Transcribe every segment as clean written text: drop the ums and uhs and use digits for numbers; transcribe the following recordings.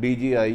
DGI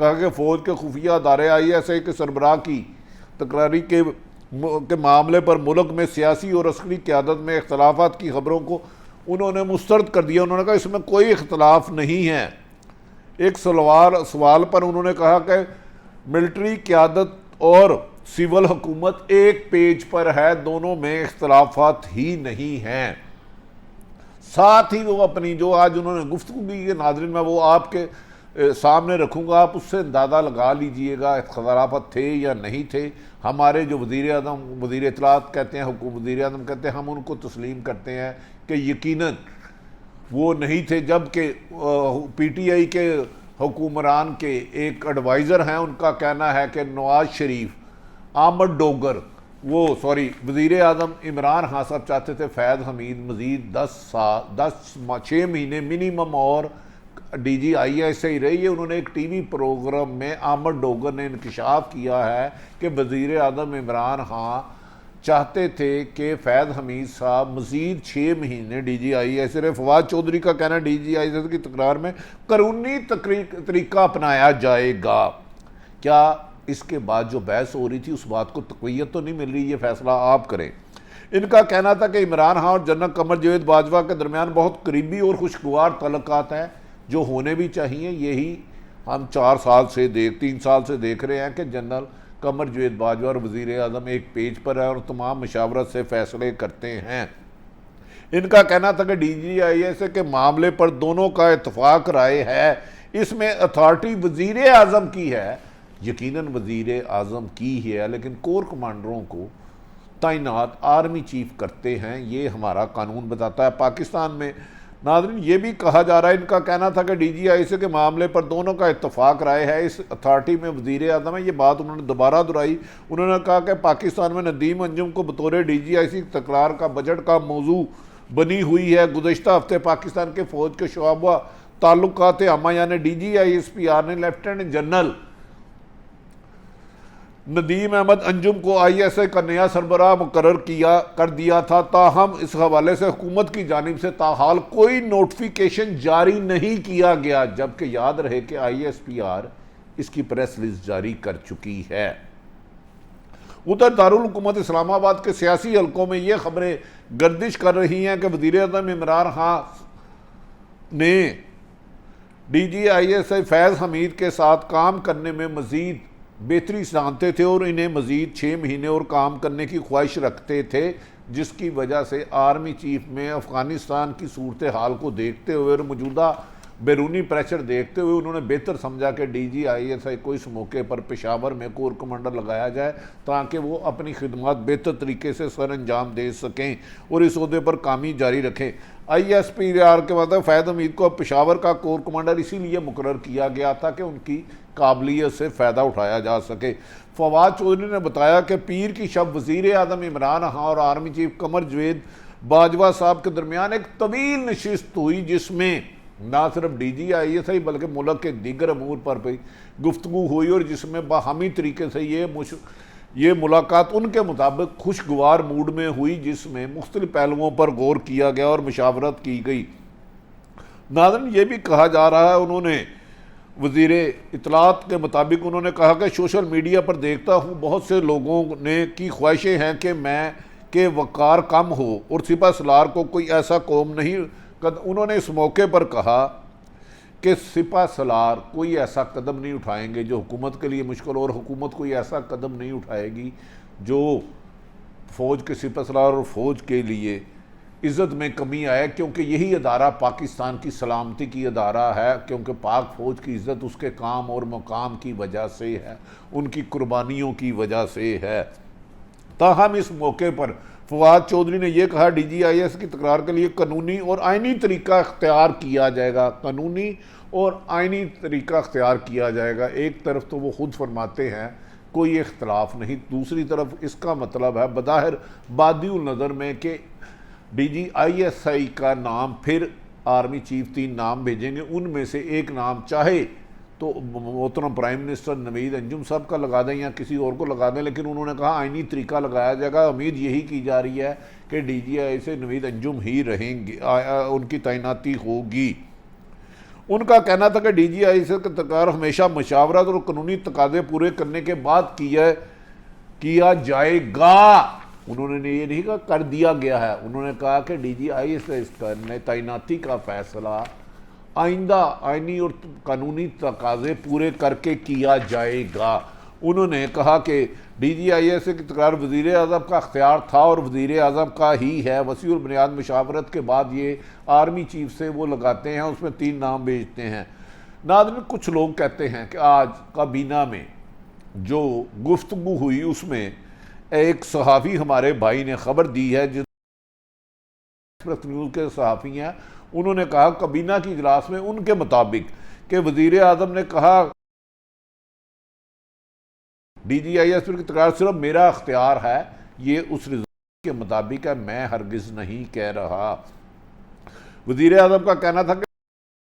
کہا کہ فوج کے خفیہ ادارے ISI کے سربراہ کی تکراری کے معاملے پر ملک میں سیاسی اور عسکری قیادت میں اختلافات کی خبروں کو انہوں نے مسترد کر دیا. انہوں نے کہا اس میں کوئی اختلاف نہیں ہے. ایک سوال پر انہوں نے کہا کہ ملٹری قیادت اور سول حکومت ایک پیج پر ہے, دونوں میں اختلافات ہی نہیں ہیں. ساتھ ہی وہ اپنی جو آج انہوں نے گفتگو کی کہ ناظرین میں وہ آپ کے سامنے رکھوں گا, آپ اس سے اندازہ لگا لیجئے گا اختلافات تھے یا نہیں تھے. ہمارے جو وزیر اعظم, وزیر اطلاعات کہتے ہیں, وزیر اعظم کہتے ہیں, ہم ان کو تسلیم کرتے ہیں کہ یقیناً وہ نہیں تھے. جبکہ PTI کے حکمران کے ایک ایڈوائزر ہیں, ان کا کہنا ہے کہ نواز شریف, احمد ڈوگر, وزیر اعظم عمران خان صاحب چاہتے تھے فیض حمید مزید 6 مہینے منیمم اور DGI رہی ہے. انہوں نے ایک ٹی وی پروگرام میں احمد ڈوگر نے انکشاف کیا ہے کہ وزیر اعظم عمران خان چاہتے تھے کہ فیض حمید صاحب مزید 6 مہینے DGI رہے. فواد چودھری کا کہنا ہے DGI کی تکرار میں قانونی طریقہ اپنایا جائے گا. کیا اس کے بعد جو بحث ہو رہی تھی اس بات کو تقویت تو نہیں مل رہی؟ یہ فیصلہ آپ کریں. ان کا کہنا تھا کہ عمران خان اور جنرل قمر جاوید باجوہ کے درمیان بہت قریبی اور خوشگوار تعلقات ہیں جو ہونے بھی چاہیے. یہی ہم 3 سال سے دیکھ رہے ہیں کہ جنرل قمر جاوید باجوہ اور وزیر اعظم ایک پیج پر ہے اور تمام مشاورت سے فیصلے کرتے ہیں. ان کا کہنا تھا کہ DGI کے معاملے پر دونوں کا اتفاق رائے ہے. اس میں اتھارٹی وزیر اعظم کی ہے, یقیناً وزیر اعظم کی ہی ہے, لیکن کور کمانڈروں کو تعینات آرمی چیف کرتے ہیں, یہ ہمارا قانون بتاتا ہے. پاکستان میں ناظرین یہ بھی کہا جا رہا ہے, ان کا کہنا تھا کہ DGI کے معاملے پر دونوں کا اتفاق رائے ہے, اس اتھارٹی میں وزیر اعظم ہے. یہ بات انہوں نے دوبارہ دہرائی. انہوں نے کہا کہ پاکستان میں ندیم انجم کو بطور DGI تکرار کا بجٹ کا موضوع بنی ہوئی ہے. گزشتہ ہفتے پاکستان کے فوج کے شعبہ تعلقات عامہ یعنی DGI نے لیفٹیننٹ جنرل ندیم احمد انجم کو ISI کا نیا سربراہ مقرر کر دیا تھا. تاہم اس حوالے سے حکومت کی جانب سے تاحال کوئی نوٹیفیکیشن جاری نہیں کیا گیا, جبکہ یاد رہے کہ ISPR اس کی پریس ریلیز جاری کر چکی ہے. ادھر دارالحکومت اسلام آباد کے سیاسی حلقوں میں یہ خبریں گردش کر رہی ہیں کہ وزیر اعظم عمران خان نے DGI فیض حمید کے ساتھ کام کرنے میں مزید بہتری جانتے تھے اور انہیں مزید 6 مہینے اور کام کرنے کی خواہش رکھتے تھے, جس کی وجہ سے آرمی چیف میں افغانستان کی صورتحال کو دیکھتے ہوئے اور موجودہ بیرونی پریشر دیکھتے ہوئے انہوں نے بہتر سمجھا کہ DGI کو اس موقع پر پشاور میں کور کمانڈر لگایا جائے تاکہ وہ اپنی خدمات بہتر طریقے سے سر انجام دے سکیں اور اس عہدے پر کامی جاری رکھیں. ISPR کے بعد فیض حمید کو پشاور کا کور کمانڈر اسی لیے مقرر کیا گیا تھا کہ ان کی قابلیت سے فائدہ اٹھایا جا سکے. فواد چودھری نے بتایا کہ پیر کی شب وزیر اعظم عمران خان اور آرمی چیف قمر جاوید باجوہ صاحب کے درمیان ایک طویل نشست ہوئی, جس میں نہ صرف DGI بلکہ ملک کے دیگر امور پر بھی گفتگو ہوئی اور جس میں باہمی طریقے سے یہ ملاقات ان کے مطابق خوشگوار موڈ میں ہوئی, جس میں مختلف پہلوؤں پر غور کیا گیا اور مشاورت کی گئی. ناظرین یہ بھی کہا جا رہا ہے, انہوں نے وزیر اطلاعات کے مطابق انہوں نے کہا کہ سوشل میڈیا پر دیکھتا ہوں بہت سے لوگوں نے کی خواہشیں ہیں کہ وقار کم ہو اور سپہ سالار کو کوئی ایسا قوم نہیں. انہوں نے اس موقع پر کہا کہ سپہ سالار کوئی ایسا قدم نہیں اٹھائیں گے جو حکومت کے لیے مشکل ہو, اور حکومت کوئی ایسا قدم نہیں اٹھائے گی جو فوج کے سپہ سالار اور فوج کے لیے عزت میں کمی آئے, کیونکہ یہی ادارہ پاکستان کی سلامتی کی ادارہ ہے, کیونکہ پاک فوج کی عزت اس کے کام اور مقام کی وجہ سے ہے, ان کی قربانیوں کی وجہ سے ہے. تاہم اس موقع پر فواد چودھری نے یہ کہا DGI کی تکرار کے لیے قانونی اور آئینی طریقہ اختیار کیا جائے گا. قانونی اور آئینی طریقہ اختیار کیا جائے گا. ایک طرف تو وہ خود فرماتے ہیں کوئی اختلاف نہیں, دوسری طرف اس کا مطلب ہے بظاہر بادی النظر میں کہ DGI کا نام پھر آرمی چیف 3 نام بھیجیں گے, ان میں سے ایک نام چاہے تو محترم پرائم منسٹر نوید انجم صاحب کا لگا دیں یا کسی اور کو لگا دیں, لیکن انہوں نے کہا آئینی طریقہ لگایا جائے گا. امید یہی کی جا رہی ہے کہ DGI سے نوید انجم ہی رہیں گے, ان کی تعیناتی ہوگی. ان کا کہنا تھا کہ ڈی جی آئی سے تکرار ہمیشہ مشاورت اور قانونی تقاضے پورے کرنے کے بعد کیا جائے گا۔ انہوں نے یہ نہیں کہا کر دیا گیا ہے، انہوں نے کہا کہ ڈی جی آئی سے تعیناتی کا فیصلہ آئندہ آئینی اور قانونی تقاضے پورے کر کے کیا جائے گا۔ انہوں نے کہا کہ ڈی جی آئی ایس کی تکرار وزیر اعظم کا اختیار تھا اور وزیر اعظم کا ہی ہے۔ وسیع البنیاد مشاورت کے بعد یہ آرمی چیف سے وہ لگاتے ہیں، اس میں 3 نام بھیجتے ہیں۔ ناظرین، کچھ لوگ کہتے ہیں کہ آج کابینہ میں جو گفتگو ہوئی اس میں ایک صحافی ہمارے بھائی نے خبر دی ہے، جس ایکسپریس نیوز کے صحافی ہیں، انہوں نے کہا کابینہ کی اجلاس میں ان کے مطابق کہ وزیر اعظم نے کہا ڈی جی آئی ایس کی تکرار صرف میرا اختیار ہے، یہ اس رضامند کے مطابق ہے، میں ہرگز نہیں کہہ رہا۔ وزیر اعظم کا کہنا تھا کہ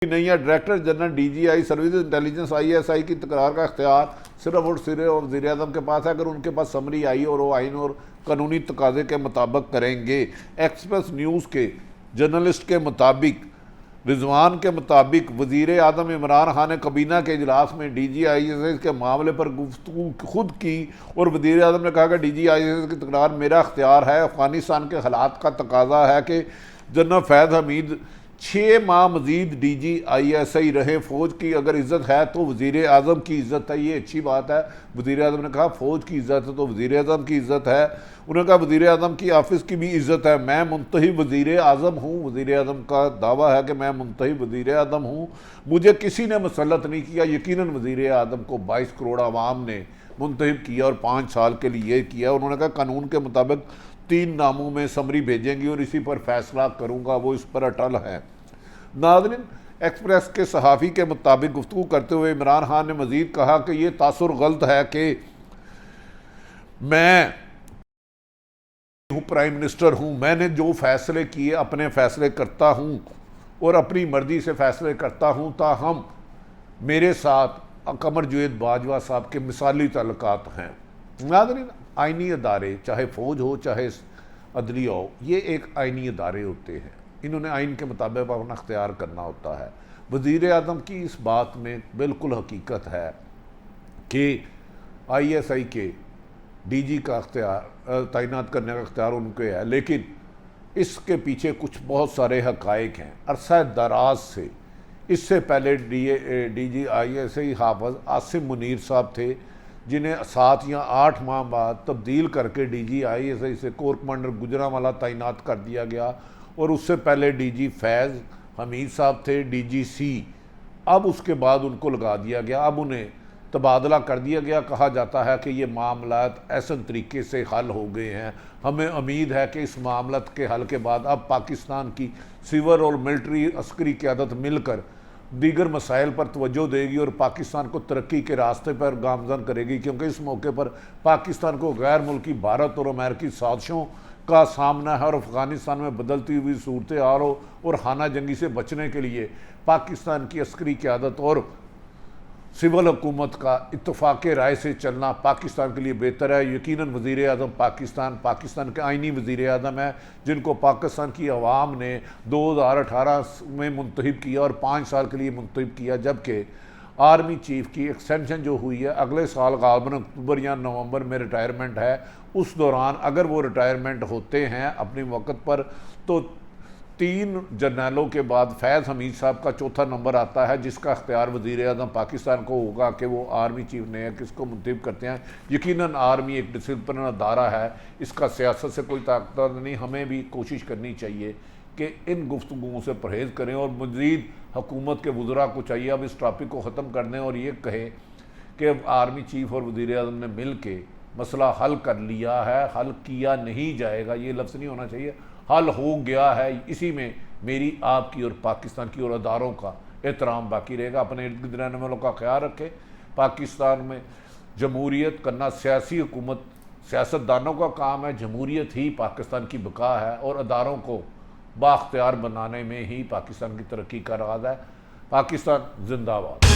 نہیں ہے، director general D G I services intelligence I S I کی تکرار کا اختیار صرف اور صرف وزیر اعظم کے پاس ہے، اگر ان کے پاس سمری آئی اور وہ آئین اور قانونی تقاضے کے مطابق کریں گے۔ ایکسپریس نیوز کے جرنلسٹ کے مطابق رضوان کے مطابق وزیر اعظم عمران خان نے کابینہ کے اجلاس میں D G I S S کے معاملے پر گفتگو خود کی اور وزیر اعظم نے کہا کہ D G I S S کی تکرار میرا اختیار ہے۔ افغانستان کے حالات کا تقاضا ہے کہ جنرل فیض حمید 6 ماہ مزید ڈی جی آئی ایس آئی رہے۔ فوج کی اگر عزت ہے تو وزیر اعظم کی عزت ہے، یہ اچھی بات ہے۔ وزیر اعظم نے کہا فوج کی عزت ہے تو وزیر اعظم کی عزت ہے۔ انہوں نے کہا وزیر اعظم کی آفس کی بھی عزت ہے، میں منتخب وزیر اعظم ہوں۔ وزیر اعظم کا دعویٰ ہے کہ میں منتخب وزیر اعظم ہوں، مجھے کسی نے مسلط نہیں کیا۔ یقیناً وزیر اعظم کو 22 کروڑ عوام نے منتخب کیا اور 5 سال کے لیے یہ کیا۔ انہوں نے کہا قانون کے مطابق 3 ناموں میں سمری بھیجیں گی اور اسی پر فیصلہ کروں گا، وہ اس پر اٹل ہے۔ ناظرین، ایکسپریس کے صحافی کے مطابق گفتگو کرتے ہوئے عمران خان نے مزید کہا کہ یہ تاثر غلط ہے کہ میں پرائم منسٹر ہوں، میں نے جو فیصلے کیے اپنے فیصلے کرتا ہوں اور اپنی مرضی سے فیصلے کرتا ہوں، تاہم میرے ساتھ قمر جوید باجوہ صاحب کے مثالی تعلقات ہیں۔ ناظرین، آئینی ادارے چاہے فوج ہو چاہے عدلیہ ہو، یہ ایک آئینی ادارے ہوتے ہیں، انہوں نے آئین کے مطابق اپنا اختیار کرنا ہوتا ہے۔ وزیر اعظم کی اس بات میں بالکل حقیقت ہے کہ آئی ایس آئی کے ڈی جی کا اختیار تعینات کرنے کا اختیار ان کے ہے، لیکن اس کے پیچھے کچھ بہت سارے حقائق ہیں۔ عرصہ دراز سے اس سے پہلے ڈی جی آئی ایس آئی حافظ عاصم منیر صاحب تھے، جنہیں 7 یا 8 ماہ بعد تبدیل کر کے ڈی جی آئی ایس آئی سے کور کمانڈر گجرانوالہ تعینات کر دیا گیا، اور اس سے پہلے ڈی جی فیض حمید صاحب تھے ڈی جی سی، اب اس کے بعد ان کو لگا دیا گیا، اب انہیں تبادلہ کر دیا گیا۔ کہا جاتا ہے کہ یہ معاملات ایسن طریقے سے حل ہو گئے ہیں، ہمیں امید ہے کہ اس معاملات کے حل کے بعد اب پاکستان کی سیور اور ملٹری عسکری قیادت مل کر دیگر مسائل پر توجہ دے گی اور پاکستان کو ترقی کے راستے پر گامزن کرے گی، کیونکہ اس موقع پر پاکستان کو غیر ملکی بھارت اور امریکی سازشوں کا سامنا ہے، اور افغانستان میں بدلتی ہوئی صورتحال اور خانہ جنگی سے بچنے کے لیے پاکستان کی عسکری قیادت اور سول حکومت کا اتفاق رائے سے چلنا پاکستان کے لیے بہتر ہے۔ یقیناً وزیر اعظم پاکستان کے آئینی وزیر اعظم ہے، جن کو پاکستان کی عوام نے 2018 میں منتخب کیا اور 5 سال کے لیے منتخب کیا، جبکہ آرمی چیف کی ایکسٹینشن جو ہوئی ہے اگلے سال غالباً اکتوبر یا نومبر میں ریٹائرمنٹ ہے، اس دوران اگر وہ ریٹائرمنٹ ہوتے ہیں اپنے وقت پر تو 3 جرنیلوں کے بعد فیض حمید صاحب کا 4تھا نمبر آتا ہے، جس کا اختیار وزیر اعظم پاکستان کو ہوگا کہ وہ آرمی چیف نے کس کو منتخب کرتے ہیں۔ یقیناً آرمی ایک ڈسپلن ادارہ ہے، اس کا سیاست سے کوئی طاقت نہیں۔ ہمیں بھی کوشش کرنی چاہیے کہ ان گفتگوؤں سے پرہیز کریں، اور مزید حکومت کے وزراء کو چاہیے اب اس ٹاپک کو ختم کر دیں اور یہ کہیں کہ آرمی چیف اور وزیر اعظم نے مل کے مسئلہ حل کر لیا ہے، حل کیا نہیں جائے گا، یہ لفظ نہیں ہونا چاہیے، حل ہو گیا ہے۔ اسی میں میری آپ کی اور پاکستان کی اور اداروں کا احترام باقی رہے گا۔ اپنے ارد گرد رہنے والوں کا خیال رکھیں۔ پاکستان میں جمہوریت کرنا سیاسی حکومت سیاستدانوں کا کام ہے، جمہوریت ہی پاکستان کی بقا ہے، اور اداروں کو بااختیار بنانے میں ہی پاکستان کی ترقی کا راز ہے۔ پاکستان زندہ باد۔